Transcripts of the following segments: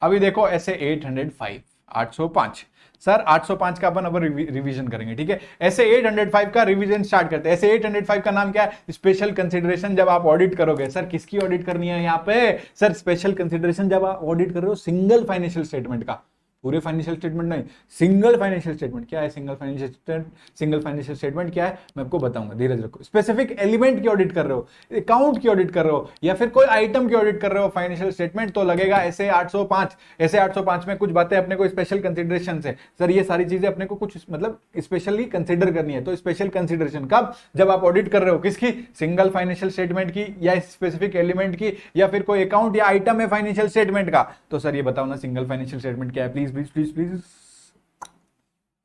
अभी देखो ऐसे 805 805 सर 805 का अपन अब रिवीजन करेंगे, ठीक है। ऐसे 805 का रिवीजन स्टार्ट करते हैं। ऐसे 805 का नाम क्या है? Special consideration. जब आप ऑडिट करोगे, सर किसकी ऑडिट करनी है यहाँ पे? सर स्पेशल कंसिडरेशन जब आप ऑडिट कर रहे हो सिंगल फाइनेंशियल स्टेटमेंट का, पूरे फाइनेंशियल स्टेटमेंट नहीं, सिंगल फाइनेंशियल स्टेटमेंट। क्या है single financial statement? Single financial statement क्या है मैं आपको बताऊंगा, धीरज रखो। स्पेसिफिक एलिमेंट की ऑडिट कर रहे हो, अकाउंट की ऑडिट कर रहे हो, या फिर कोई आइटम की ऑडिट कर रहे हो फाइनेंशियल स्टेटमेंट, तो लगेगा ऐसे 805। ऐसे 805 में कुछ बातें अपने को स्पेशल कंसिडरेशन से, सर ये सारी चीजें अपने को कुछ मतलब स्पेशली कंसिडर करनी है। तो स्पेशल कंसिडरेशन कब? जब आप ऑडिट कर रहे हो किसकी? सिंगल फाइनेंशियल स्टेटमेंट की, या स्पेसिफिक एलिमेंट की, या फिर कोई अकाउंट या आइटम है फाइनेंशियल स्टेटमेंट का। तो सर ये बताओ ना सिंगल फाइनेंशियल स्टेटमेंट क्या है? प्लीज प्लीज प्लीज प्लीज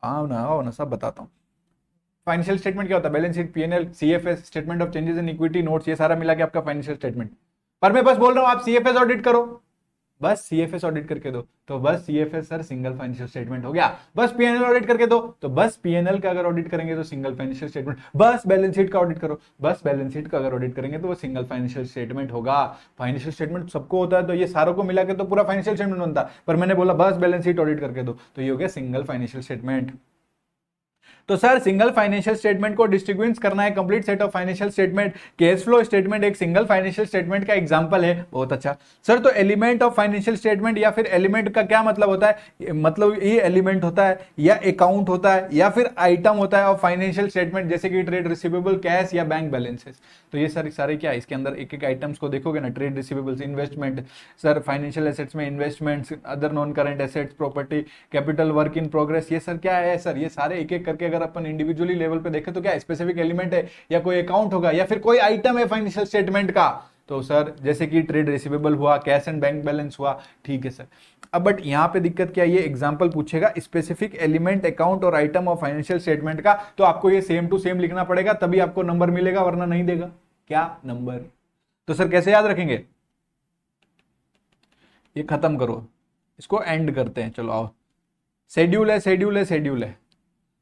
आओ ना सब बताता हूँ। फाइनेंशियल स्टेटमेंट क्या होता है? Balance sheet, PNL, CFS, statement of changes in equity, notes, ये सारा मिला के आपका फाइनेंशियल स्टेटमेंट। पर मैं बस बोल रहा हूं आप सीएफएस ऑडिट करो, बस सीएफएस ऑडिट करके दो, तो बस CFS sir single financial statement हो गया। बस पीएनएल ऑडिट करके दो, तो बस पीएनएल का अगर ऑडिट करेंगे तो सिंगल फाइनेंशियल स्टेटमेंट। बस बैलेंस शीट का ऑडिट करो, बस बैलेंस शीट का अगर ऑडिट करेंगे तो वो सिंगल फाइनेंशियल स्टेटमेंट होगा। फाइनेंशियल स्टेटमेंट सबको होता है, तो ये सारों को मिला के तो पूरा फाइनेंशियल स्टेटमेंट बनता है। पर मैंने बोला बस बैलेंस शीट ऑडिट करके दो, तो ये हो गया सिंगल फाइनेंशियल स्टेटमेंट। तो सर सिंगल फाइनेंशियल स्टेटमेंट को डिस्ट्रीब्यूट करना है complete set of financial statement. Cash flow statement एक सिंगल फाइनेंशियल स्टेटमेंट का एग्जांपल है। बहुत अच्छा सर, तो एलिमेंट ऑफ फाइनेंशियल स्टेटमेंट या फिर एलिमेंट का क्या मतलब होता है? मतलब ये एलिमेंट होता है या अकाउंट होता है या फिर आइटम होता है ऑफ फाइनेंशियल स्टेटमेंट, जैसे कि ट्रेड रिसीवेबल, कैश या बैंक बैलेंसेस। तो ये सारे क्या है इसके अंदर एक एक आइटम्स को देखोगे ना, trade receivables, investment, sir financial assets में investments, other non current assets, property, capital, work in progress, ये सर क्या है सर? ये सारे एक एक करके अगर अपन इंडिविजुअली लेवल पे देखें तो क्या स्पेसिफिक एलिमेंट है, या कोई अकाउंट होगा, या फिर कोई आइटम है फाइनेंशियल स्टेटमेंट का। तो सर जैसे कि ट्रेड रिसीवेबल हुआ, कैश एंड बैंक बैलेंस हुआ, ठीक है सर। अब बट यहां पे दिक्कत क्या है? ये एग्जांपल पूछेगा स्पेसिफिक एलिमेंट, अकाउंट और आइटम ऑफ फाइनेंशियल स्टेटमेंट का, तो आपको ये सेम टू सेम लिखना पड़ेगा, तभी आपको नंबर मिलेगा, वरना नहीं देगा। क्या नंबर? तो सर कैसे याद रखेंगे? ये खत्म करो, इसको एंड करते हैं। चलो आओ, शेड्यूल है, शेड्यूल है, शेड्यूल है।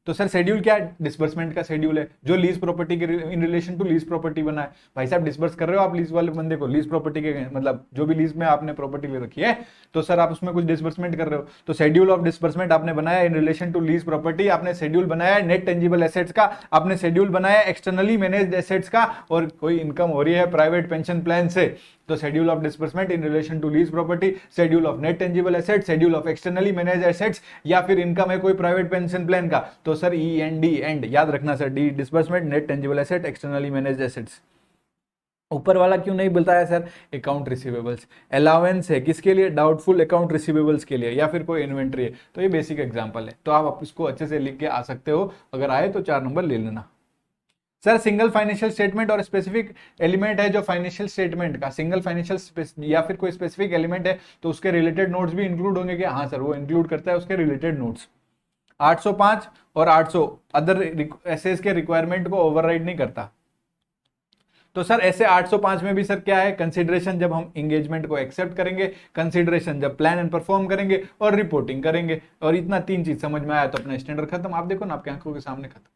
तो सर शेड्यूल क्या है? डिस्बर्समेंट का शेड्यूल है, जो लीज प्रॉपर्टी के in relation to lease property बना है। भाई साहब डिस्बर्स कर रहे हो आप लीज वाले बंदे को, लीज प्रॉपर्टी के मतलब जो भी लीज में आपने प्रॉपर्टी ले रखी है, तो सर आप उसमें कुछ डिस्बर्समेंट कर रहे हो, तो शेड्यूल ऑफ डिस्बर्समेंट आपने बनाया in relation to lease property, आपने शेड्यूल बनाया नेट टेंजिबल एसेट्स का, आपने शेड्यूल बनाया एक्सटर्नली मैनेज्ड एसेट्स का, और कोई इनकम हो रही है प्राइवेट पेंशन प्लान से, तो schedule of disbursement in relation to lease property, schedule of net tangible assets, schedule of externally managed assets, या फिर इनकम है कोई प्राइवेट पेंशन प्लान का, तो सर END एंड याद रखना sir, D disbursement, net tangible asset, externally managed assets. ऊपर वाला क्यों नहीं बोलता है सर? अकाउंट रिसीवेबल्स, अलाउंस है किसके लिए? डाउटफुल अकाउंट रिसीवेबल्स के लिए, या फिर कोई इन्वेंट्री है। तो ये बेसिक एग्जांपल है, तो आप इसको अच्छे से लिख के आ सकते हो, अगर आए तो 4 नंबर ले लेना। सर सिंगल फाइनेंशियल स्टेटमेंट और स्पेसिफिक एलिमेंट है जो फाइनेंशियल स्टेटमेंट का, सिंगल फाइनेंशियल या फिर कोई स्पेसिफिक एलिमेंट है, तो उसके रिलेटेड नोट्स भी इंक्लूड होंगे क्या? हाँ सर, वो इंक्लूड करता है उसके रिलेटेड नोट्स। 805 और 800 अदर एसेस के रिक्वायरमेंट को ओवरराइड नहीं करता। तो सर ऐसे 805 में भी सर क्या है? कंसीडरेशन जब हम एंगेजमेंट को एक्सेप्ट करेंगे, कंसीडरेशन जब प्लान एंड परफॉर्म करेंगे, और रिपोर्टिंग करेंगे। और इतना 3 चीज समझ में आया तो अपना स्टैंडर्ड खत्म। आप देखो ना आपकी आंखों के सामने खत्म।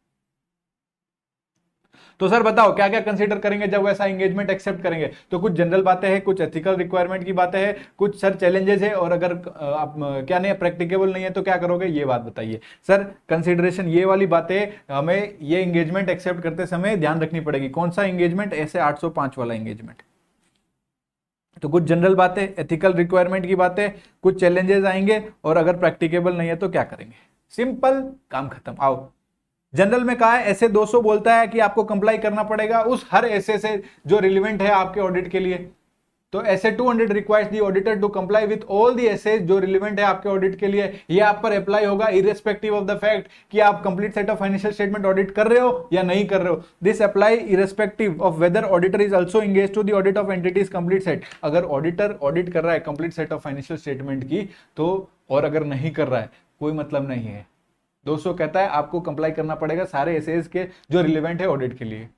तो सर बताओ क्या क्या कंसीडर करेंगे जब वैसा एंगेजमेंट एक्सेप्ट करेंगे? तो कुछ जनरल बातें हैं, कुछ एथिकल रिक्वायरमेंट की बातें हैं, कुछ सर चैलेंजेस है, और अगर आप क्या नहीं है, प्रैक्टिकेबल नहीं है तो क्या करोगे, ये बात बताइए सर। कंसीडरेशन ये वाली बातें हमें ये एंगेजमेंट एक्सेप्ट करते समय ध्यान रखनी पड़ेगी। कौन सा एंगेजमेंट? ऐसे 805 वाला एंगेजमेंट। तो कुछ जनरल बातें, एथिकल रिक्वायरमेंट की बातें, कुछ चैलेंजेस आएंगे, और अगर प्रैक्टिकेबल नहीं है तो क्या करेंगे। सिंपल, काम खत्म। आओ, जनरल में कहा है ऐसे 200 बोलता है कि आपको कंप्लाई करना पड़ेगा उस हर ऐसे से जो रिलेवेंट है आपके ऑडिट के लिए। तो ऐसे 200 requires the auditor to comply with all the SAs जो रिलेवेंट है आपके ऑडिट के लिए। ये आप पर अप्लाई होगा इरेस्पेक्टिव ऑफ द फैक्ट कि आप complete set of financial statement audit कर रहे हो या नहीं कर रहे हो। This apply irrespective of whether auditor is also engage to the audit of entity's complete set. अगर ऑडिटर ऑडिट कर रहा है complete set of financial statement की तो, और अगर नहीं कर रहा है कोई मतलब नहीं है। 200 कहता है आपको कंप्लाई करना पड़ेगा सारे एसेस के जो रिलेवेंट है ऑडिट के लिए।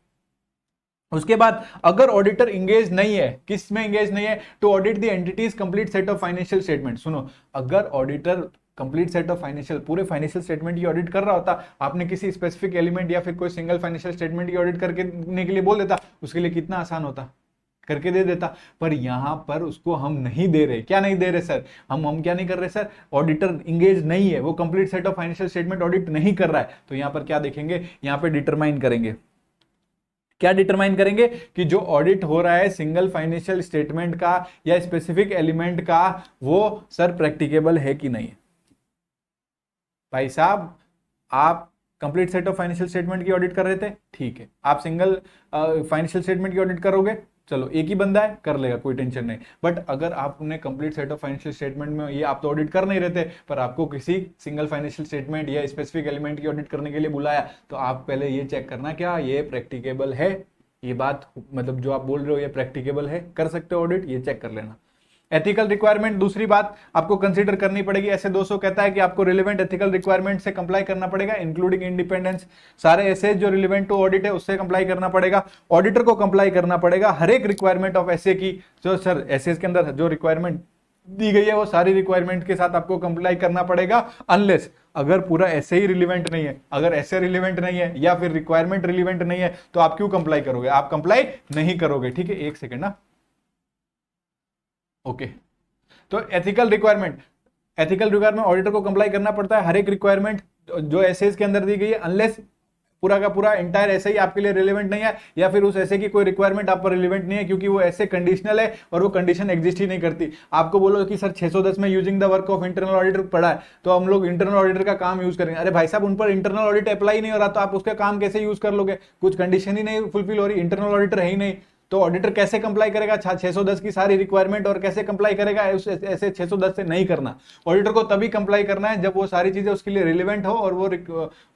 उसके बाद अगर ऑडिटर इंगेज नहीं है, किस में इंगेज नहीं है? To audit the entities complete set of financial statement. सुनो, अगर auditor complete set of financial पूरे फाइनेंशियल स्टेटमेंट की ऑडिट कर रहा होता, आपने किसी स्पेसिफिक एलिमेंट या फिर कोई सिंगल फाइनेंशियल स्टेटमेंट की ऑडिट करने के लिए बोल देता, उसके लिए कितना आसान होता। करके दे देता, पर यहां पर उसको हम नहीं दे रहे। क्या नहीं दे रहे सर? हम क्या नहीं कर रहे सर? ऑडिटर इंगेज नहीं है, वो complete set of financial statement audit नहीं कर रहा है। तो यहां पर क्या देखेंगे, यहां पे डिटरमाइन करेंगे, क्या डिटरमाइन करेंगे कि जो ऑडिट हो रहा है सिंगल फाइनेंशियल स्टेटमेंट का या स्पेसिफिक एलिमेंट का, वो सर प्रैक्टिकेबल है कि नहीं है। भाई साहब, आप complete set of financial statement की ऑडिट कर रहे थे, ठीक है, आप सिंगल फाइनेंशियल स्टेटमेंट की ऑडिट करोगे, चलो एक ही बंदा है कर लेगा, कोई टेंशन नहीं। बट अगर आपने complete set of financial statement में, ये आप तो ऑडिट कर नहीं रहते, पर आपको किसी सिंगल फाइनेंशियल स्टेटमेंट या स्पेसिफिक एलिमेंट की ऑडिट करने के लिए बुलाया, तो आप पहले ये चेक करना क्या ये प्रैक्टिकेबल है, ये बात मतलब जो आप बोल रहे हो ये प्रैक्टिकेबल है, कर सकते हो ऑडिट, ये चेक कर लेना। एथिकल रिक्वायरमेंट, दूसरी बात आपको कंसीडर करनी पड़ेगी। ऐसे 200 कहता है कि आपको रिलेवेंट एथिकल रिक्वायरमेंट से कंप्लाई करना पड़ेगा, इंक्लूडिंग इंडिपेंडेंस। सारे ऐसे जो रिलेवेंट टू ऑडिट है उससे कंप्लाई करना पड़ेगा। ऑडिटर को कंप्लाई करना पड़ेगा हर एक रिक्वायरमेंट ऑफ एसए की। जो सर एसए के अंदर जो रिक्वायरमेंट दी गई है वो सारी रिक्वायरमेंट के साथ आपको कंप्लाई करना पड़ेगा, अनलेस अगर पूरा ऐसे ही रिलेवेंट नहीं है, अगर ऐसे रिलेवेंट नहीं है या फिर रिक्वायरमेंट रिलेवेंट नहीं है, तो आप क्यों कंप्लाई करोगे? आप कंप्लाई नहीं करोगे, ठीक है। एक सेकेंड ना, ओके। तो एथिकल रिक्वायरमेंट ऑडिटर को कंप्लाई करना पड़ता है हर एक रिक्वायरमेंट जो एसए के अंदर दी गई है, अनलेस पूरा का पूरा एंटायर ऐसे ही आपके लिए रिलेवेंट नहीं है, या फिर उस ऐसे की कोई रिक्वायरमेंट आप पर रिलेवेंट नहीं है, क्योंकि वो ऐसे कंडीशनल है और वो कंडीशन एग्जिस्ट ही नहीं करती। आपको बोलो कि सर 610 में using the work of internal auditor पढ़ा है, तो हम लोग इंटरनल ऑडिटर का काम यूज करेंगे। अरे भाई साहब, उन पर इंटरनल ऑडिट अप्लाई नहीं हो रहा, तो आप उसका काम कैसे यूज कर लोगे? कुछ कंडीशन ही नहीं फुलफिल हो रही, इंटरनल ऑडिटर है ही नहीं, तो ऑडिटर कैसे कंप्लाई करेगा 610 की सारी रिक्वायरमेंट, और कैसे कंप्लाई करेगा ऐसे 610 से? नहीं करना। ऑडिटर को तभी कंप्लाई करना है जब वो सारी चीजें उसके लिए रिलेवेंट हो, और वो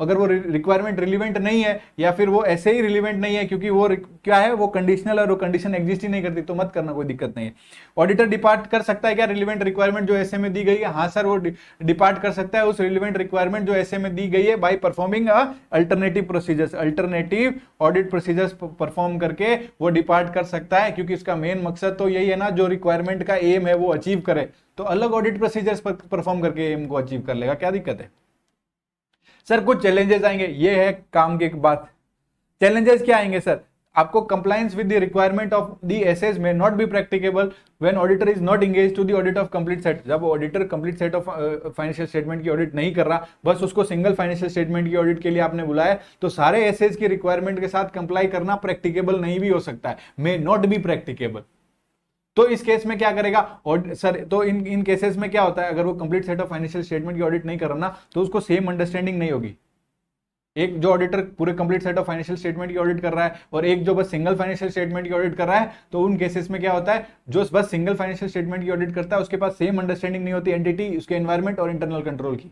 अगर वो रिक्वायरमेंट रिलेवेंट नहीं है या फिर वो ऐसे ही रिलेवेंट नहीं है क्योंकि वो क्या है, वो कंडीशनल और वो कंडीशन एग्जिस्ट ही नहीं करती, तो मत करना, कोई दिक्कत नहीं है। ऑडिटर डिपार्ट कर सकता है क्या रिलेवेंट रिक्वायरमेंट जो ऐसे में दी गई है? हाँ सर, वो डिपार्ट कर सकता है उस रिलेवेंट रिक्वायरमेंट जो ऐसे में दी गई है by performing alternative procedures, alternative audit procedures perform करके वो डिपार्ट कर सकता है, क्योंकि इसका मेन मकसद तो यही है ना, जो रिक्वायरमेंट का एम है वो अचीव करे, तो अलग ऑडिट प्रोसीजर्स परफॉर्म करके एम को अचीव कर लेगा, क्या दिक्कत है? सर कुछ चैलेंजेस आएंगे, ये है काम की एक बात। चैलेंजेस क्या आएंगे सर? आपको compliance with the requirement of the SAs may not be practicable when auditor is not engage to the audit of complete set. जब auditor complete set of financial statement की ऑडिट नहीं कर रहा, बस उसको सिंगल फाइनेंशियल स्टेटमेंट की audit के लिए आपने बुलाया, तो सारे एसेस की रिक्वायरमेंट के साथ कंप्लाई करना प्रैक्टिकेबल नहीं भी हो सकता है, मे नॉट बी प्रैक्टिकेबल। तो इस केस में क्या करेगा सर? तो इन केसेस में क्या होता है, अगर वो complete set of financial statement की ऑडिट नहीं कर रहा ना, तो उसको सेम अंडरस्टैंडिंग नहीं होगी। एक जो ऑडिटर पूरे complete set of financial statement की ऑडिट कर रहा है और एक जो बस सिंगल फाइनेंशियल स्टेटमेंट की ऑडिट कर रहा है, तो उन केसेस में क्या होता है, जो बस सिंगल फाइनेंशियल स्टेटमेंट की ऑडिट करता है उसके पास सेम अंडरस्टैंडिंग नहीं होती एंटिटी, उसके एनवायरमेंट और इंटरनल कंट्रोल की।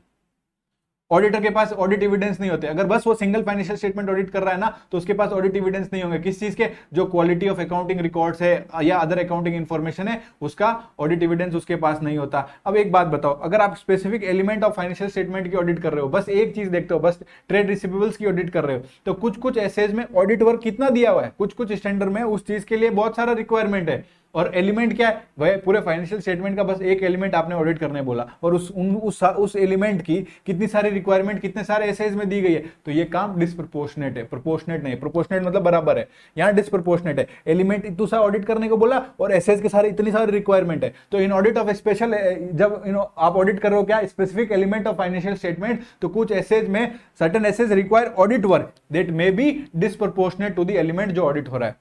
ऑडिटर के पास ऑडिट एविडेंस नहीं होते। अगर बस वो सिंगल फाइनेंशियल स्टेटमेंट ऑडिट कर रहा है ना, तो उसके पास ऑडिट एविडेंस नहीं होंगे किस चीज के, जो क्वालिटी ऑफ अकाउंटिंग रिकॉर्ड्स है या अदर अकाउंटिंग इंफॉर्मेशन है, उसका ऑडिट एविडेंस उसके पास नहीं होता। अब एक बात बताओ, अगर आप specific element of financial statement की ऑडिट कर रहे हो, बस एक चीज देखते हो, बस ट्रेड रिसीवेबल्स की ऑडिट कर रहे हो, तो कुछ कुछ एसेज में ऑडिट वर्क कितना दिया हुआ है, कुछ कुछ स्टैंडर्ड में उस चीज के लिए बहुत सारा रिक्वायरमेंट है, और एलिमेंट क्या है वह पूरे फाइनेंशियल स्टेटमेंट का बस एक एलिमेंट आपने ऑडिट करने बोला, और उस एलिमेंट की कितनी सारी रिक्वायरमेंट कितने सारे एसेज में दी गई है, तो ये काम डिसप्रोपोर्शनेट है। प्रोपोर्शनेट नहीं, प्रोपोर्शनेट मतलब बराबर है, यहाँ डिसप्रोपोर्शनेट है। एलिमेंट इतना सा ऑडिट करने को बोला और एसेज के सारे इतनी सारी रिक्वायरमेंट है, तो इन ऑडिट ऑफ स्पेशल, जब आप ऑडिट कर रहे हो क्या specific element of financial statement, तो कुछ एसेज में certain SAs require audit work that may be disproportionate to the element जो ऑडिट हो रहा है।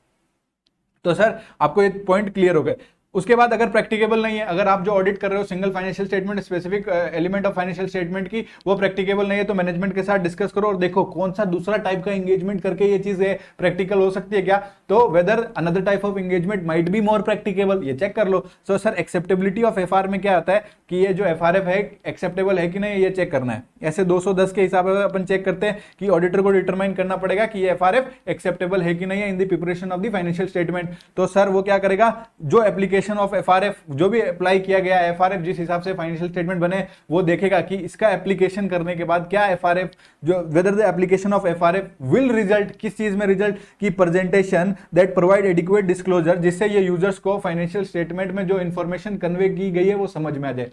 तो सर आपको ये पॉइंट क्लियर हो गए। उसके बाद अगर प्रैक्टिकेबल नहीं है, अगर आप जो ऑडिट कर रहे हो single financial statement specific element of financial statement की, वो प्रैक्टिकेबल नहीं है, तो मैनेजमेंट के साथ डिस्कस करो और देखो कौन सा दूसरा टाइप का एंगेजमेंट करके ये चीज प्रैक्टिकल हो सकती है क्या, तो whether another type of engagement might be more practicable, ये चेक कर लो। So sir acceptability of FR में क्या आता है कि ये जो एफआरएफ है एक्सेप्टेबल है कि नहीं, ये चेक करना है। ऐसे 210 के हिसाब से अपन चेक करते हैं कि ऑडिटर को डिटरमाइन करना पड़ेगा कि ये एफआरएफ एक्सेप्टेबल है कि नहीं है in the preparation of the financial statement. तो सर वो क्या करेगा, जो एप्लीकेशन ऑफ एफआरएफ जो भी अप्लाई किया गया एफआरएफ जिस हिसाब से फाइनेंशियल स्टेटमेंट बने, वो देखेगा कि इसका एप्लीकेशन करने के बाद क्या एफआरएफ, जो whether the application of FRF will result, किस चीज में रिजल्ट की presentation that provide adequate disclosure, जिससे ये यूजर्स को फाइनेंशियल स्टेटमेंट में जो इंफॉर्मेशन कन्वे की गई है वो समझ में आ जाए।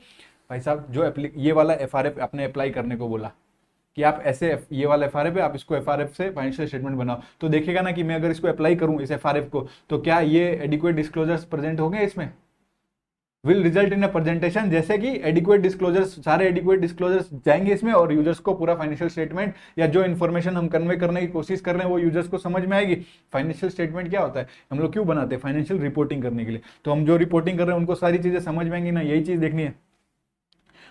भाई साहब जो ये वाला एफआरएफ आपने अप्लाई करने को बोला, कि आप ऐसे ये वाला एफआरएफ है, आप इसको एफआरएफ से फाइनेंशियल स्टेटमेंट बनाओ, तो देखेगा ना कि मैं अगर इसको अप्लाई करूं इस एफआरएफ को, तो क्या ये एडिक्वेट डिस्क्लोजर्स प्रेजेंट होंगे इसमें, will result in a presentation, जैसे कि एडिक्वेट डिस्क्लोजर्स, सारे एडिक्वेट डिस्क्लोजर्स जाएंगे इसमें और यूजर्स को पूरा फाइनेंशियल स्टेटमेंट या जो इन्फॉर्मेशन हम कन्वे करने की कोशिश कर रहे हैं वो यूजर्स को समझ में आएगी। फाइनेंशियल स्टेटमेंट क्या होता है, हम लोग क्यों बनाते हैं, फाइनेंशियल रिपोर्टिंग करने के लिए, तो हम जो रिपोर्टिंग कर रहे हैं उनको सारी चीजें समझ में आएंगी ना, यही चीज देखनी है।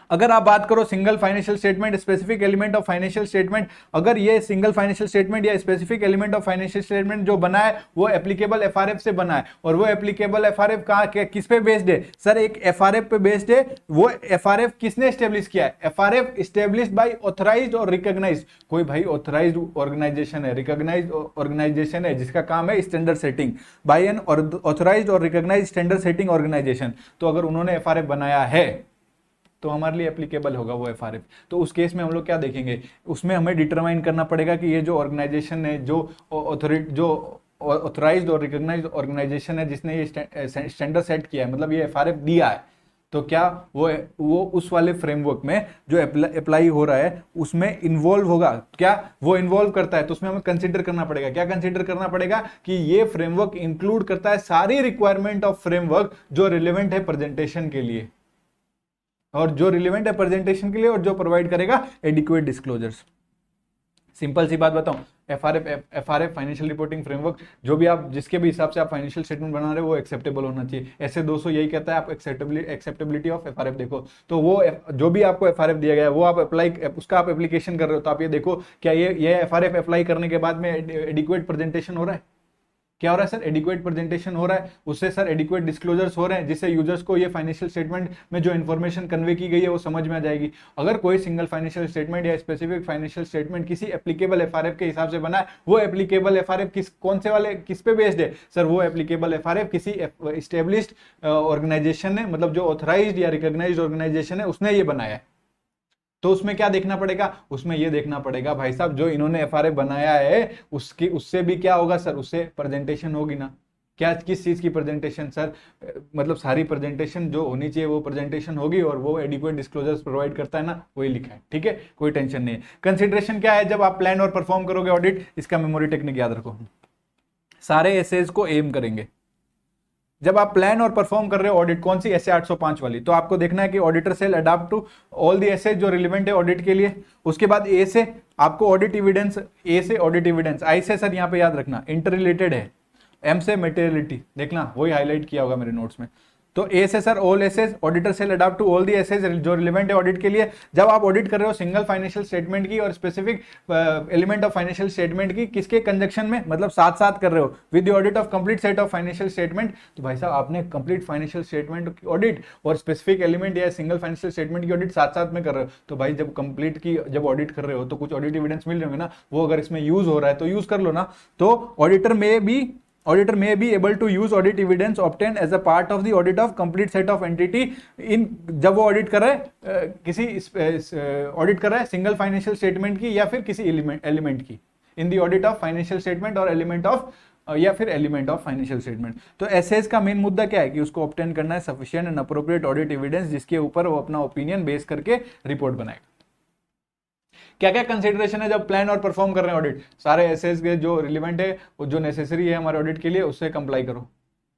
अगर आप बात करो single financial statement, specific element of financial statement, अगर ये सिंगल फाइनेंशियल स्टेटमेंट या specific element of financial statement जो बना है वो एप्लीकेबल एफआरएफ से बना है, और वो एप्लीकेबल एफआरएफ कहां किस पे बेस्ड है सर, एक एफआरएफ पे बेस्ड है। वो एफआरएफ किसने एस्टेब्लिश किया है, एफआरएफ एस्टेब्लिश्ड बाय ऑथराइज्ड और रिकॉग्नाइज्ड, कोई भाई ऑथराइज्ड ऑर्गेनाइजेशन है, रिकॉग्नाइज्ड ऑर्गेनाइजेशन है जिसका काम है standard setting, by an authorised और रिकॉग्नाइज्ड स्टैंडर्ड सेटिंग ऑर्गेनाइजेशन, तो अगर उन्होंने एफआरएफ बनाया है तो हमारे लिए एप्लीकेबल होगा वो एफआरएफ। तो उस केस में हम लोग क्या देखेंगे, उसमें हमें डिटरमाइन करना पड़ेगा कि ये जो ऑर्गेनाइजेशन है, जो ऑथराइज्ड और रिकॉग्नाइज्ड ऑर्गेनाइजेशन है जिसने ये स्टैंडर्ड सेट किया है, मतलब ये एफआरएफ दिया है, तो क्या वो उस वाले फ्रेमवर्क में जो अप्लाई हो रहा है उसमें इन्वॉल्व होगा, क्या वो इन्वॉल्व करता है, तो उसमें हमें कंसीडर करना पड़ेगा, क्या कंसीडर करना पड़ेगा कि ये फ्रेमवर्क इंक्लूड करता है सारी रिक्वायरमेंट ऑफ फ्रेमवर्क जो रिलेवेंट है प्रेजेंटेशन के लिए, और जो रिलेवेंट है प्रेजेंटेशन के लिए, और जो प्रोवाइड करेगा एडिक्वेट डिस्क्लोजर्स। सिंपल सी बात बताऊं, एफआरएफ फाइनेंशियल रिपोर्टिंग फ्रेमवर्क जो भी आप जिसके भी हिसाब से आप फाइनेंशियल स्टेटमेंट बना रहे हो वो एक्सेप्टेबल होना चाहिए। ऐसे 200 यही कहता है, आप एक्सेप्टेबिलिटी ऑफ एफआरएफ देखो, तो वो जो भी आपको एफआरएफ दिया गया है वो आप अप्लाई, उसका आप एप्लीकेशन कर रहे हो, तो आप ये देखो क्या ये एफआरएफ अप्लाई करने के बाद में एडिक्वेट प्रेजेंटेशन हो रहा है, क्या हो रहा है सर, एडिक्वेट प्रेजेंटेशन हो रहा है, उससे सर एडिक्वेट डिस्क्लोजर्स हो रहे हैं, जिससे यूजर्स को ये फाइनेंशियल स्टेटमेंट में जो इन्फॉर्मेशन कन्वे की गई है वो समझ में आ जाएगी। अगर कोई सिंगल फाइनेंशियल स्टेटमेंट या स्पेसिफिक फाइनेंशियल स्टेटमेंट किसी एप्लीकेबल एफआरएफ के हिसाब से बना है, वो एप्लीकेबल एफआरएफ कौन से वाले किस पे बेस्ड है सर, वो एप्लीकेबल एफआरएफ किसी एस्टेब्लिश्ड ऑर्गेनाइजेशन ने, मतलब जो ऑथराइज्ड या रिकॉग्नाइज्ड ऑर्गेनाइजेशन है उसने ये बनाया है। तो उसमें क्या देखना पड़ेगा, उसमें ये देखना पड़ेगा भाई साहब जो इन्होंने एफआरएफ बनाया है उससे भी क्या होगा सर, उससे प्रेजेंटेशन होगी ना, क्या किस चीज की प्रेजेंटेशन सर, मतलब सारी प्रेजेंटेशन जो होनी चाहिए वो प्रेजेंटेशन होगी, और वो एडिक्वेट डिस्क्लोजर्स प्रोवाइड करता है ना, वही लिखा है, ठीक है, कोई टेंशन नहीं है। कंसिडरेशन क्या है जब आप प्लान और परफॉर्म करोगे ऑडिट, इसका मेमोरी टेक्निक याद रखो, सारे एसेज को एम करेंगे। जब आप प्लान और परफॉर्म कर रहे हो ऑडिट, कौन सी एसे 805 वाली, तो आपको देखना है कि auditor shall adopt to all the SAs जो रिलेवेंट है ऑडिट के लिए। उसके बाद ए से आपको ऑडिट एविडेंस, ए से ऑडिट एविडेंस, आई से सर यहाँ पे याद रखना इंटर रिलेटेड है, एम से मटेरियलिटी, देखना वही हाईलाइट किया होगा मेरे नोट्स में। तो ए से सर all SAs, auditor shall adopt to all the SAs जो रिलेवेंट है ऑडिट के लिए। जब आप ऑडिट कर रहे हो सिंगल फाइनेंशियल स्टेटमेंट की और specific element of financial statement की, किसके कंजक्शन में, मतलब साथ साथ कर रहे हो with the audit of complete set of financial statement, तो भाई साहब आपने कंप्लीट फाइनेंशियल स्टेटमेंट की ऑडिट और स्पेसिफिक एलिमेंट या सिंगल फाइनेंशियल स्टेटमेंट की ऑडिट साथ साथ में कर रहे हो, तो भाई जब कंप्लीट की जब ऑडिट कर रहे हो तो कुछ ऑडिट एविडेंस मिल रहे होंगे ना, वो अगर इसमें यूज हो रहा है तो यूज कर लो ना। तो auditor may be able to use audit evidence obtained as a part of the audit of complete set of entity in, जब वो ऑडिट कर रहा है किसी ऑडिट कर रहा है सिंगल फाइनेंशियल स्टेटमेंट की या फिर किसी एलिमेंट की, in the audit of financial statement और एलिमेंट ऑफ या फिर एलिमेंट ऑफ फाइनेंशियल स्टेटमेंट। तो एसएस का मेन मुद्दा क्या है कि उसको ऑब्टेन करना है sufficient and appropriate audit evidence, जिसके ऊपर वो अपना ओपिनियन बेस करके रिपोर्ट बनाएगा। क्या क्या कंसिडरेशन है जब प्लान और परफॉर्म कर रहे हैं ऑडिट, सारे एसेस के जो रिलेवेंट है जो नेसेसरी है हमारे ऑडिट के लिए उससे कंप्लाई करो,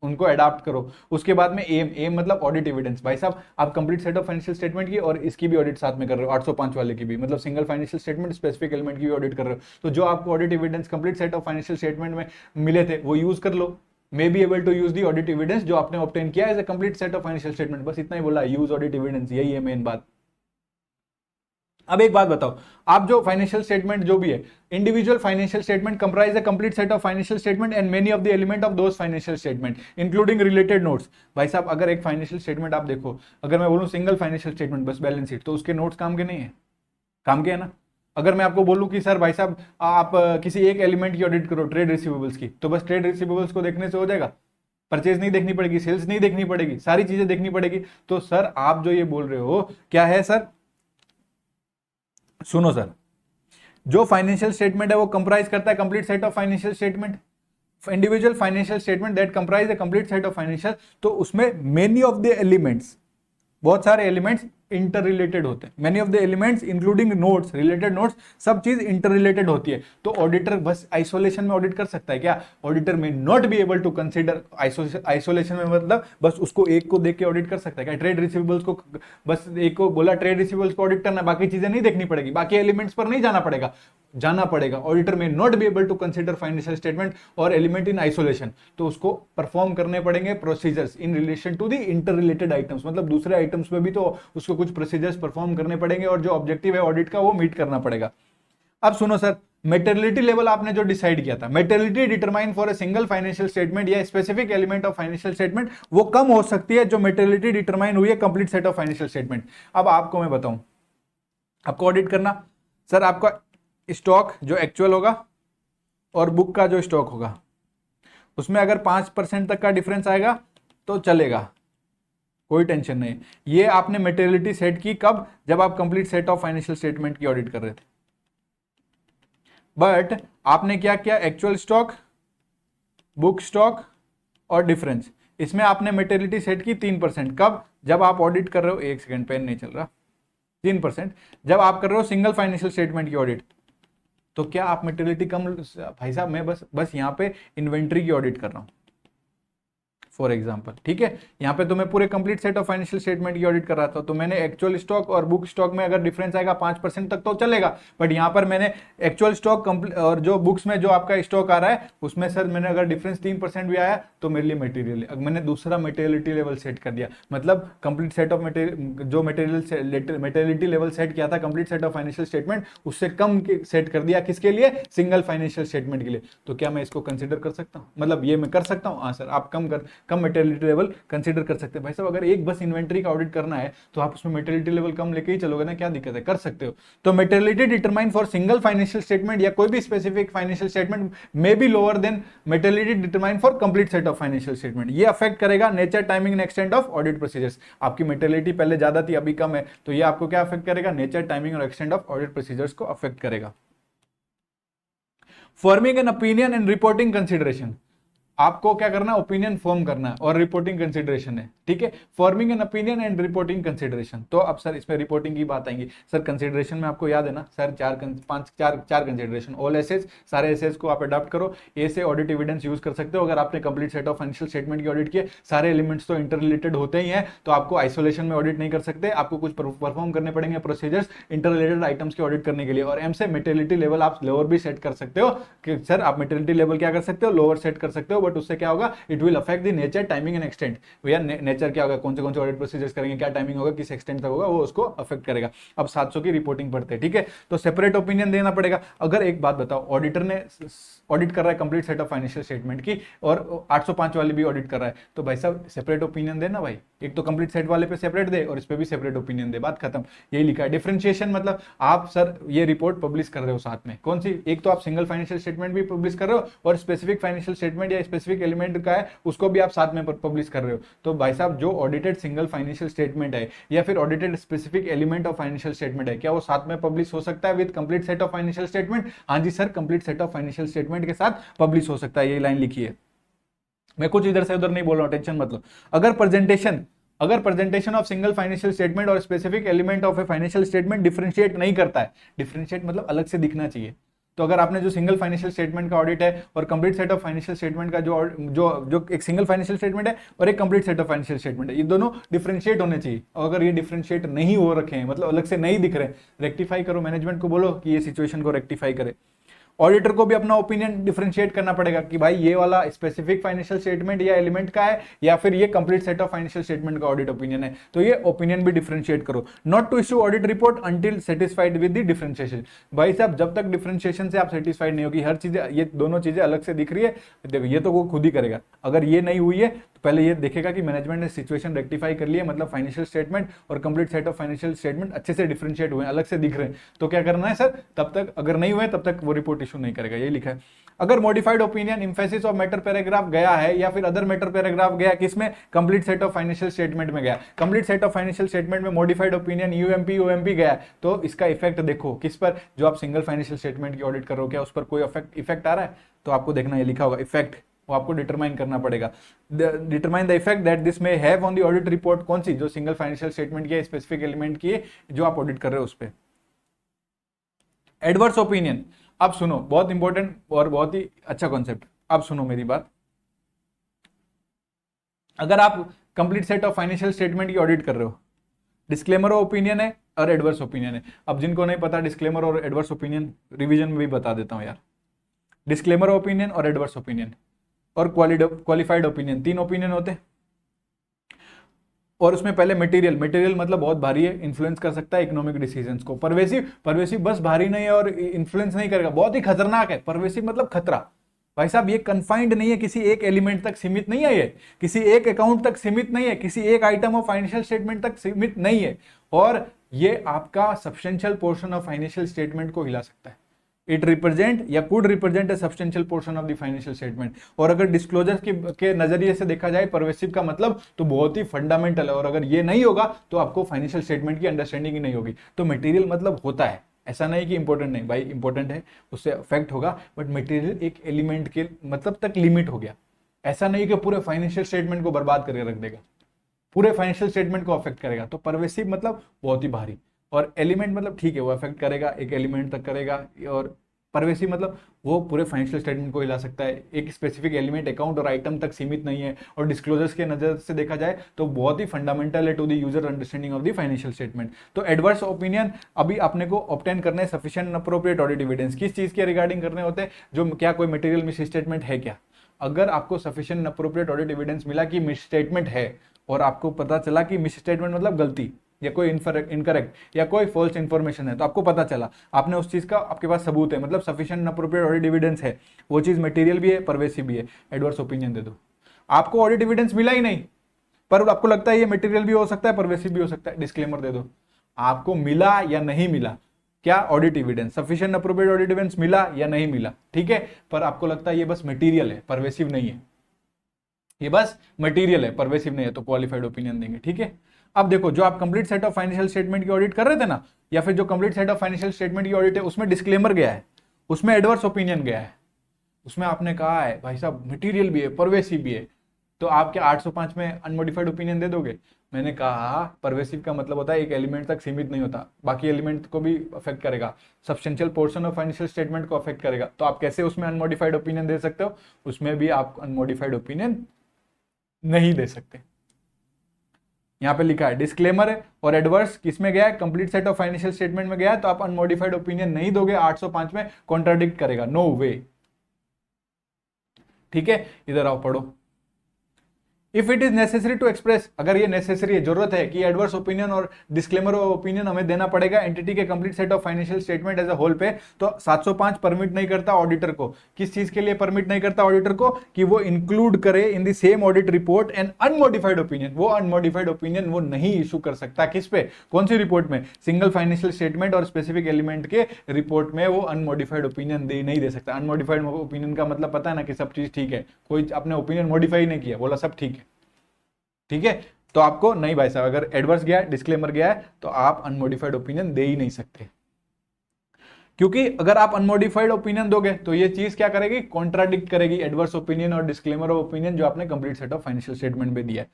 उनको अडॉप्ट करो। उसके बाद में एम मतलब ऑडिट एविडेंस, भाई साहब आप complete set of financial statement की और इसकी भी ऑडिट साथ में कर रहे हो, 805 वाले की भी, मतलब single financial statement specific element की भी ऑडिट कर रहे हो, तो जो आपको audit evidence complete set of financial statement में मिले थे वो यूज कर लो। May be able to use the audit evidence जो आपने ऑब्टेन किया as a complete set of financial statement, बस इतना ही बोला, यूज ऑडिट एविडेंस, यही है मेन बात। अब एक बात बताओ, आप जो फाइनेंशियल स्टेटमेंट जो भी है, individual financial statement comprise a complete set of financial statement and many of the element of those financial statement including related notes. भाई साहब अगर एक फाइनेंशियल स्टेटमेंट आप देखो, अगर मैं बोलूं सिंगल फाइनेंशियल स्टेटमेंट बस बैलेंस शीट, तो उसके नोट्स काम के नहीं है, काम के है ना। अगर मैं आपको बोलूं कि सर भाई साहब आप किसी एक एलिमेंट की ऑडिट करो ट्रेड रिसीवेबल्स की, तो बस ट्रेड रिसीवेबल्स को देखने से हो जाएगा, परचेज नहीं देखनी पड़ेगी, सेल्स नहीं देखनी पड़ेगी, सारी चीजें देखनी पड़ेगी। तो सर आप जो ये बोल रहे हो क्या है सर, सुनो सर, जो फाइनेंशियल स्टेटमेंट है वो कंप्राइज करता है complete set of financial statement, individual financial statement that comprise the complete set of financial, तो उसमें मेनी ऑफ द एलिमेंट्स, बहुत सारे एलिमेंट्स इंटर रिलेटेड होते हैं, many of the elements including notes, related notes, सब चीज इंटर रिलेटेड होती है। तो ऑडिटर बस आइसोलेशन में ऑडिट कर सकता है क्या? Auditor may not be able to consider isolation में, मतलब बस उसको एक को देख के ऑडिट कर सकता है क्या? ट्रेड रिसीवेबल्स को बस एक को बोला ट्रेड रिसीवेबल्स को ऑडिट करना, बाकी चीजें नहीं देखनी पड़ेगी, बाकी एलिमेंट्स पर नहीं जाना पड़ेगा, जाना पड़ेगा। Auditor may not be able to consider financial statement और एलिमेंट इन आइसोलेशन, तो उसको परफॉर्म करने पड़ेंगे procedures in relation to the interrelated items, मतलब दूसरे आइटम्स में भी तो उसको कुछ प्रोसीजर्स परफॉर्म करने पड़ेंगे और जो ऑब्जेक्टिव है ऑडिट का वो मीट करना पड़ेगा। अब सुनो सर, मेटेरियलिटी लेवल आपने जो डिसाइड किया था, materiality determine for a single financial statement या specific element of financial statement, वो कम हो सकती है जो मेटेरियलिटी डिटरमाइन हुई है complete set of financial statement. अब आपको मैं बताऊं, आपको ऑडिट करना सर, आपका स्टॉक जो एक्चुअल होगा और बुक का जो स्टॉक होगा उसमें अगर 5% तक का डिफरेंस आएगा तो चलेगा, कोई टेंशन नहीं। ये आपने मेटेरियलिटी सेट की कब? जब आप complete set of financial statement की ऑडिट कर रहे थे। बट आपने क्या किया? एक्चुअल स्टॉक, बुक स्टॉक और डिफरेंस, इसमें आपने मेटेरियलिटी सेट की 3%। कब? जब आप ऑडिट कर रहे हो, एक सेकंड पेन नहीं चल रहा, 3% जब आप कर रहे हो सिंगल फाइनेंशियल स्टेटमेंट की ऑडिट। तो क्या आप मेटेरियलिटी कम? भाई साहब मैं बस यहां पे इन्वेंट्री की ऑडिट कर रहा हूं फॉर एग्जाम्पल, ठीक है। यहाँ पे तो मैं पूरे complete set of financial statement की ऑडिट कर रहा था, तो मैंने एक्चुअल स्टॉक और बुक स्टॉक में अगर डिफरेंस आएगा 5% तक तो चलेगा। बट यहाँ पर मैंने एक्चुअल स्टॉक और जो बुक्स में जो आपका स्टॉक आ रहा है उसमें सर मैंने अगर डिफरेंस 3% भी आया तो मेरे लिए मटेरियल, अब मैंने दूसरा मटेरियलिटी लेवल सेट कर दिया, मतलब कंप्लीट सेट ऑफ जो मटेरियलिटी लेवल सेट किया था complete set of financial statement, उससे कम सेट कर दिया। किसके लिए? सिंगल फाइनेंशियल स्टेटमेंट के लिए। तो क्या मैं इसको कंसिडर कर सकता हूँ? मतलब ये मैं कर सकता हूँ? हाँ सर, आप कम मेटेरियलिटी लेवल कंसीडर कर सकते हैं। भाई साहब अगर एक बस इन्वेंट्री का ऑडिट करना है तो आप उसमें मेटेरियलिटी लेवल कम लेके ही चलोगे ना, क्या दिक्कत है? कर सकते हो। तो materiality determine for single financial statement या कोई भी specific financial statement may be lower than materiality determine for complete set of financial statement. ये अफेक्ट करेगा nature, timing and extent of audit procedures. आपकी मेटेरियलिटी पहले ज्यादा थी, अभी कम है, तो ये आपको क्या अफेक्ट करेगा? नेचर, टाइमिंग और एक्सटेंट ऑफ ऑडिट प्रोसीजर्स को अफेक्ट करेगा। Forming an opinion and reporting consideration, आपको क्या करना है? ओपिनियन फॉर्म करना है और रिपोर्टिंग कंसिडरेशन है, ठीक है। Forming an opinion and reporting consideration, तो अब सर इसमें रिपोर्टिंग की बात आएंगी। सर कंसिडरेशन में आपको याद है ना सर, चार कंसिडरेशन, ऑल एसेट्स, सारे एसेट्स को आप अडॉप्ट करो। ए से ऑडिट एविडेंस यूज कर सकते हो। अगर आपने complete set of financial statement की ऑडिट किए, सारे एलिमेंट्स तो इंटर रिलेटेड होते ही हैं, तो आपको आइसोलेशन में ऑडिट नहीं कर सकते, आपको कुछ परफॉर्म करने पड़ेंगे प्रोसीजर्स इंटर रिलेटेड आइटम्स की ऑडिट करने के लिए। और एम से मेटेरियलिटी लेवल आप लोअर भी सेट कर सकते हो कि सर आप मेटेरियलिटी लेवल क्या कर सकते हो? लोअर सेट कर सकते हो। बट उससे क्या होगा? It will affect the nature, timing and extent. भैया नेचर क्या होगा? कौन से ऑडिट प्रोसीजर्स करेंगे, क्या टाइमिंग होगा, किस एक्सटेंट तक होगा, वो उसको अफेक्ट करेगा। अब 700 की रिपोर्टिंग पढ़ते हैं, ठीक है। तो सेपरेट ओपिनियन देना पड़ेगा। अगर एक बात बताओ, ऑडिटर ने ऑडिट कर रहा है complete set of financial statement की और 805 वाली भी ऑडिट कर रहा है, तो भाई साहब सेपरेट ओपिनियन देना भाई। एक तो कंप्लीट सेट वाले पे सेपरेट दे और इस पे भी सेपरेट ओपिनियन दे, बात खत्म। यही लिखा है। डिफरेंशिएशन मतलब आप सर ये रिपोर्ट पब्लिश कर रहे हो साथ में, कौन सी? एक तो आप सिंगल फाइनेंशियल स्टेटमेंट भी पब्लिश कर रहे हो और स्पेसिफिक फाइनेंशियल स्टेटमेंट या स्पेसिफिक एलिमेंट का है उसको भी आप साथ में पब्लिश कर रहे हो। तो भाई साहब जो ऑडिटेड सिंगल फाइनेंशियल स्टेटमेंट है या फिर audited specific element of financial statement है, क्या वो साथ में पब्लिश हो सकता है with complete set of financial statement? हाँ जी sir, complete set of financial statement के साथ पब्लिश हो सकता है। ये लाइन लिखी है, मैं कुछ इधर से उधर नहीं बोल रहा हूं, टेंशन मत लो। अगर presentation of single financial statement और specific element of a financial statement differentiate नहीं करता है, डिफरेंशिएट मतलब अलग से दिखना चाहिए। तो अगर आपने जो सिंगल फाइनेंशियल स्टेटमेंट का ऑडिट है और complete set of financial statement का जो एक सिंगल फाइनेंशियल स्टेटमेंट है और एक complete set of financial statement है, ये दोनों डिफरेंशिएट होने चाहिए। और अगर ये डिफरेंशिएट नहीं हो रखे हैं, मतलब अलग से नहीं दिख रहे, रेक्टिफाई करो, मैनेजमेंट को बोलो कि ये सिचुएशन को रेक्टिफाई करे। ऑडिटर को भी अपना ओपिनियन डिफरेंशिएट करना पड़ेगा कि भाई ये वाला स्पेसिफिक फाइनेंशियल स्टेटमेंट या एलिमेंट का है या फिर ये complete set of financial statement का ऑडिट ओपिनियन है। तो ये ओपिनियन भी डिफरेंशिएट करो। Not to issue audit report until satisfied with the differentiation. भाई साहब जब तक डिफरेंशिएशन से आप सेटिस्फाइड नहीं होगी, हर चीजें ये दोनों चीजें अलग से दिख रही है, देखो ये तो वो खुद ही करेगा। अगर ये नहीं हुई है तो पहले ये देखेगा कि मैनेजमेंट ने सिचुएशन रेक्टिफाई कर ली है, मतलब फाइनेंशियल स्टेटमेंट और complete set of financial statement अच्छे से डिफरेंशिएट हुए, अलग से दिख रहे हैं। तो क्या करना है सर? तब तक अगर नहीं हुए तब तक वो रिपोर्ट इशू नहीं करेगा, ये लिखा है। अगर modified opinion emphasis of matter paragraph गया है या फिर अदर मैटर पैराग्राफ गया, किसमें? Complete set of financial statement में गया। Complete set of financial statement में मॉडिफाइड ओपिनियन यूएमपी ओएमपी गया, तो इसका इफेक्ट देखो किस पर? जो आप सिंगल फाइनेंशियल स्टेटमेंट की ऑडिट कर रहे हो, क्या उस पर कोई इफेक्ट आ रहा है? तो आपको देखना, ये लिखा होगा इफेक्ट वो आपको डिटरमाइन करना पड़ेगा। Determine the effect that this may have on the audit report, कौन सी, जो सिंगल फाइनेंशियल स्टेटमेंट की स्पेसिफिक एलिमेंट की है जो आप ऑडिट कर रहे हो उस पर। एडवर्स ओपिनियन, अब सुनो, बहुत इंपॉर्टेंट और बहुत ही अच्छा कॉन्सेप्ट, अब सुनो मेरी बात। अगर आप complete set of financial statement की ऑडिट कर रहे हो, डिस्क्लेमर ऑफ ओपिनियन है और एडवर्स ओपिनियन है। अब जिनको नहीं पता डिस्क्लेमर और एडवर्स ओपिनियन, रिवीजन में भी बता देता हूं यार। डिस्क्लेमर ओपिनियन और एडवर्स ओपिनियन और क्वालिफाइड ओपिनियन, 3 ओपिनियन होते हैं। और उसमें पहले मटेरियल, मटेरियल मतलब बहुत भारी है, इन्फ्लुएंस कर सकता है इकोनॉमिक डिसीजंस को। परवेसिव, परवेसिव बस भारी नहीं है और इन्फ्लुएंस नहीं करेगा, बहुत ही खतरनाक है। परवेसिव मतलब खतरा। भाई साहब ये कन्फाइंड नहीं है, किसी एक एलिमेंट तक सीमित नहीं है, ये किसी एक अकाउंट तक सीमित नहीं है, किसी एक आइटम ऑफ फाइनेंशियल स्टेटमेंट तक सीमित नहीं है, और ये आपका substantial portion of financial statement को हिला सकता है। इट रिप्रेजेंट या could represent a substantial portion of the financial statement. और अगर डिस्क्लोजर के नजरिए से देखा जाए परवेसिव का मतलब तो बहुत ही फंडामेंटल है, और अगर ये नहीं होगा तो आपको फाइनेंशियल स्टेटमेंट की अंडरस्टैंडिंग ही नहीं होगी। तो मटेरियल मतलब होता है, ऐसा नहीं कि इंपॉर्टेंट नहीं, भाई इंपॉर्टेंट है, उससे अफेक्ट होगा, बट मटेरियल एक एलिमेंट के मतलब तक लिमिट हो गया। ऐसा नहीं कि पूरे फाइनेंशियल स्टेटमेंट को बर्बाद करके रख देगा, पूरे फाइनेंशियल स्टेटमेंट को अफेक्ट करेगा। तो परवेसिव मतलब बहुत ही भारी, और एलिमेंट मतलब ठीक है वो अफेक्ट करेगा, एक एलिमेंट तक करेगा, और परवेसिव मतलब वो पूरे फाइनेंशियल स्टेटमेंट को हिला सकता है, एक स्पेसिफिक एलिमेंट, अकाउंट और आइटम तक सीमित नहीं है। और डिस्क्लोजर्स के नजर से देखा जाए तो बहुत ही फंडामेंटल है to the user understanding of the financial statement. तो एडवर्स ओपिनियन अभी अपने को ऑब्टेन करने है सफिशिएंट अप्रोप्रिएट ऑडिट एविडेंस, किस चीज के रिगार्डिंग करने होते हैं, जो क्या कोई मटेरियल मिस स्टेटमेंट है क्या। अगर आपको सफिशिएंट अप्रोप्रिएट ऑडिट एविडेंस मिला कि मिस स्टेटमेंट है, और आपको पता चला कि मिस स्टेटमेंट मतलब गलती या कोई इनकरेक्ट या कोई फॉल्स इंफॉर्मेशन है, तो आपको पता चला, आपने उस चीज का, आपके पास सबूत है, मतलब सफिशिएंट अप्रोप्रिएट ऑडिट एविडेंस है, वो चीज मटेरियल भी है, परवेसिव भी है, एडवर्स ओपिनियन दे दो। आपको ऑडिट एविडेंस मिला ही नहीं, पर आपको लगता है ये मटेरियल भी हो सकता है, परवेसिव भी हो सकता है, डिस्क्लेमर दे दो। आपको मिला या नहीं मिला, क्या audit evidence, sufficient appropriate audit evidence मिला या नहीं मिला, ठीक है, पर आपको लगता है ये बस मटेरियल है, परवेसिव नहीं है, ये बस मटेरियल है, परवेसिव नहीं है, तो क्वालिफाइड ओपिनियन देंगे, ठीक है। अब देखो, जो आप complete set of financial statement की ऑडिट कर रहे थे ना, या फिर जो complete set of financial statement की ऑडिट है, उसमें डिस्क्लेमर गया है, उसमें एडवर्स ओपिनियन गया है, उसमें आपने कहा है भाई साहब मटेरियल भी है, परवेसिव भी है, तो आप क्या 805 में अनमोडिफाइड ओपिनियन दे दोगे। मैंने कहा परवेसिव का मतलब होता है एक एलिमेंट तक सीमित नहीं होता, बाकी एलिमेंट को भी अफेक्ट करेगा, substantial portion of financial statement को अफेक्ट करेगा, तो आप कैसे उसमें अनमोडिफाइड ओपिनियन दे सकते हो, उसमें भी आप अनमोडिफाइड ओपिनियन नहीं दे सकते। यहां पे लिखा है डिस्क्लेमर है और एडवर्स किसमें गया है, complete set of financial statement में गया है, तो आप अनमोडिफाइड ओपिनियन नहीं दोगे, 805 में कॉन्ट्राडिक्ट करेगा, नो वे, ठीक है। इधर आओ पढ़ो। If it is necessary to express, अगर ये नेसेसरी है, जरूरत है कि एडवर्स ओपिनियन और डिस्क्लेमर ओपिनियन हमें देना पड़ेगा एंटिटी के complete set of financial statement as a whole पे, तो 705 परमिट नहीं करता ऑडिटर को। किस चीज के लिए परमिट नहीं करता ऑडिटर को, कि वो इंक्लूड करे in the same audit report and unmodified opinion. वो अनमोडिफाइड ओपिनियन वो नहीं इशू कर सकता, किस पे, कौन सी रिपोर्ट में, सिंगल फाइनेंशियल स्टेटमेंट और स्पेसिफिक एलिमेंट के रिपोर्ट में वो अनमोडिफाइड ओपिनियन नहीं दे सकता। अनमोडिफाइड ओपिनियन का मतलब पता है ना, कि सब चीज ठीक है, कोई अपने ओपिनियन मॉडिफाई नहीं किया, बोला सब ठीक है, ठीक है। तो आपको नहीं भाई साहब, अगर एडवर्स गया है, डिस्क्लेमर गया है, तो आप अनमोडिफाइड ओपिनियन दे ही नहीं सकते, क्योंकि अगर आप अनमोडिफाइड ओपिनियन दोगे तो ये चीज क्या करेगी, कॉन्ट्राडिक्ट करेगी एडवर्स ओपिनियन और डिस्क्लेमर ऑफ ओपिनियन जो आपने complete set of financial statement में दिया है।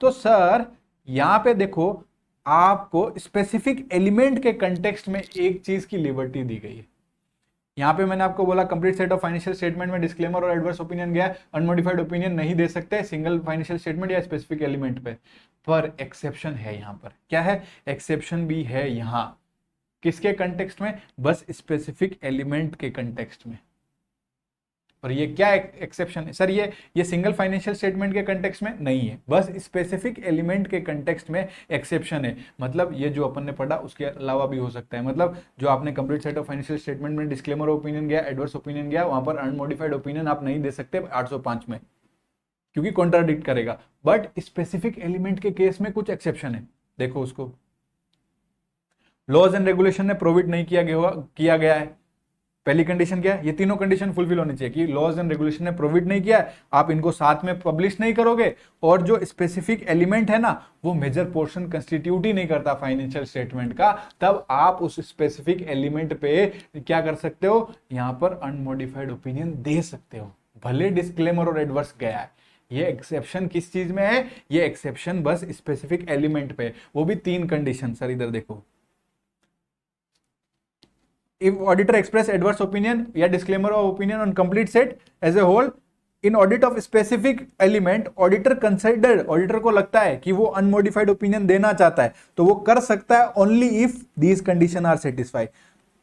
तो सर यहां पे देखो, आपको स्पेसिफिक एलिमेंट के कंटेक्स्ट में एक चीज की लिबर्टी दी गई है। यहां पे मैंने आपको बोला complete set of financial statement में डिस्क्लेमर और एडवर्स ओपिनियन गया, अनमोडिफाइड ओपिनियन नहीं दे सकते सिंगल फाइनेंशियल स्टेटमेंट या स्पेसिफिक एलिमेंट पे, पर एक्सेप्शन है। यहां पर क्या है, एक्सेप्शन भी है यहां, किसके कंटेक्स्ट में, बस स्पेसिफिक एलिमेंट के कंटेक्स्ट में। और ये क्या एक्सेप्शन है सर, ये सिंगल फाइनेंशियल स्टेटमेंट के कंटेक्स्ट में नहीं है, बस स्पेसिफिक एलिमेंट के कंटेक्स्ट में एक्सेप्शन है। मतलब ये जो अपन ने पढ़ा उसके अलावा भी हो सकता है, मतलब जो आपने complete set of financial statement में डिस्क्लेमर ओपिनियन गया, एडवर्स ओपिनियन गया, वहां पर अनमोडिफाइड ओपिनियन आप नहीं दे सकते 805 में, क्योंकि कॉन्ट्राडिक्ट करेगा। बट स्पेसिफिक एलिमेंट के केस में कुछ एक्सेप्शन है, देखो उसको। लॉज एंड रेगुलेशन ने प्रोविड नहीं किया गया है, पहली कंडीशन क्या है, ये तीनों कंडीशन फुलफिल होनी चाहिए कि लॉज एंड रेगुलेशन ने प्रोविड नहीं किया, आप इनको साथ में पब्लिश नहीं करोगे, और जो स्पेसिफिक एलिमेंट है ना वो मेजर पोर्शन कंस्टिट्यूट ही नहीं करता फाइनेंशियल स्टेटमेंट का, तब आप उस स्पेसिफिक एलिमेंट पे क्या कर सकते हो, यहां पर अनमोडिफाइड ओपिनियन दे सकते हो। भले डिस्क्लेमर और एडवर्स गया है। ये एक्सेप्शन किस चीज में है? ये एक्सेप्शन बस स्पेसिफिक एलिमेंट पे, वो भी 3 कंडीशन। सर इधर देखो, if auditor express adverse opinion या disclaimer of opinion on complete set as a whole in audit of specific element, auditor considered, auditor को लगता है कि वो unmodified opinion देना चाहता है, तो वो कर सकता है only if these condition are satisfied।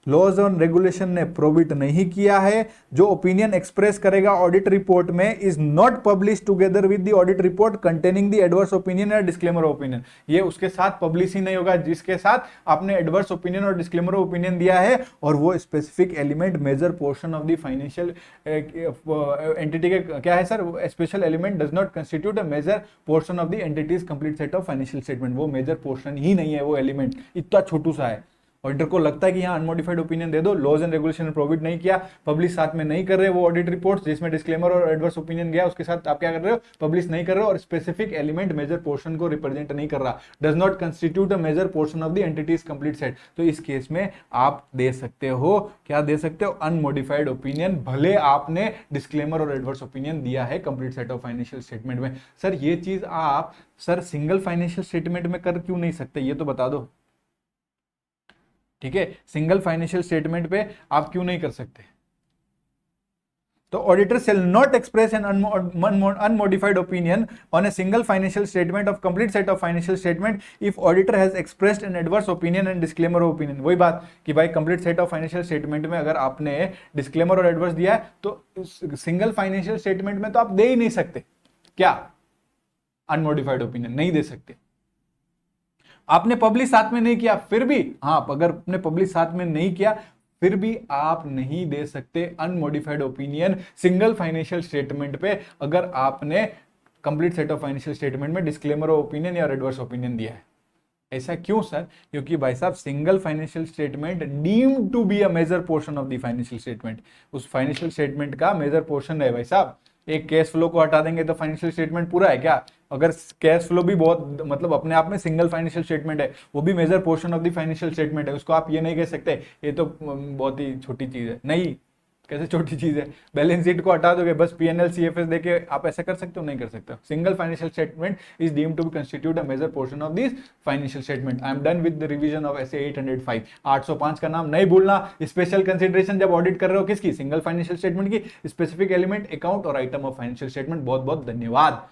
Laws और रेगुलेशन ने प्रोविट नहीं किया है। जो ओपिनियन एक्सप्रेस करेगा ऑडिट रिपोर्ट में is not publish together with the audit report containing the adverse opinion या डिस्क्लेमर ओपिनियन। ये उसके साथ पब्लिश ही नहीं होगा जिसके साथ आपने एडवर्स ओपिनियन और डिस्क्लेमर ओपिनियन दिया है, और वो specific element major portion of the financial entity के क्या है sir? Special element does not constitute a major portion of the entities complete set of financial statement. वो मेजर पोर्शन ही नहीं है, वो एलिमेंट इतना छोटू सा है। ऑडिटर को लगता है कि यहाँ अनमोडिफाइड ओपिनियन दे दो, लॉज एंड रेगुलेशन ने प्रोविड नहीं किया, पब्लिश साथ में नहीं कर रहे वो ऑडिट रिपोर्ट्स जिसमें डिस्क्लेमर और एडवर्स ओपिनियन गया, उसके साथ आप क्या कर रहे हो? पब्लिश नहीं कर रहे हो, और स्पेसिफिक एलिमेंट मेजर पोर्शन को रिप्रेजेंट नहीं कर रहा, does not constitute a major portion of the entities complete set. तो इस केस में आप दे सकते हो, क्या दे सकते हो? अनमोडिफाइड ओपिनियन, भले आपने डिस्क्लेमर और एडवर्स ओपिनियन दिया है complete set of financial statement में। सर ये चीज आप सर सिंगल फाइनेंशियल स्टेटमेंट में कर क्यों नहीं सकते? ये तो बता दो। ठीक है, सिंगल फाइनेंशियल स्टेटमेंट पे आप क्यों नहीं कर सकते? तो auditor shall not express an unmodified opinion on a single financial statement of complete set of financial statement if auditor has expressed an adverse opinion and disclaimer of opinion. वही बात कि भाई complete set of financial statement में अगर आपने disclaimer और adverse दिया है तो सिंगल फाइनेंशियल स्टेटमेंट में तो आप दे ही नहीं सकते। क्या? अनमोडिफाइड ओपिनियन नहीं दे सकते। आपने पब्लिश साथ में नहीं किया फिर भी, हाँ अगर आपने पब्लिश साथ में नहीं किया फिर भी आप नहीं दे सकते unmodified opinion single financial statement पे, अगर आपने complete set of financial statement में डिस्क्लेमर ऑफ ओपिनियन या एडवर्स ओपिनियन दिया है। ऐसा क्यों सर? क्योंकि भाई साहब single financial statement deemed to be a major portion of the financial statement, उस फाइनेंशियल स्टेटमेंट का मेजर पोर्शन है भाई साहब। एक कैश फ्लो को हटा देंगे तो फाइनेंशियल स्टेटमेंट पूरा है क्या? अगर कैश फ्लो भी बहुत मतलब अपने आप में सिंगल फाइनेंशियल स्टेटमेंट है, वो भी major portion of the financial statement है, उसको आप ये नहीं कह सकते ये तो बहुत ही छोटी चीज है। नहीं, कैसे छोटी चीज है? बैलेंस शीट को हटा दोगे बस पीएनएल सीएफएस देके आप ऐसा कर सकते हो? नहीं कर सकते। Single financial statement is deemed to be constitute a major portion of this financial statement. I am done with the revision of SA 805। 805 का नाम नहीं भूलना। स्पेशल कंसिडरेशन जब ऑडिट कर रहे हो किसकी? सिंगल फाइनेंशियल स्टेटमेंट की, स्पेसिफिक एलिमेंट, अकाउंट और आइटम ऑफ फाइनेंशियल स्टेटमेंट। बहुत बहुत धन्यवाद।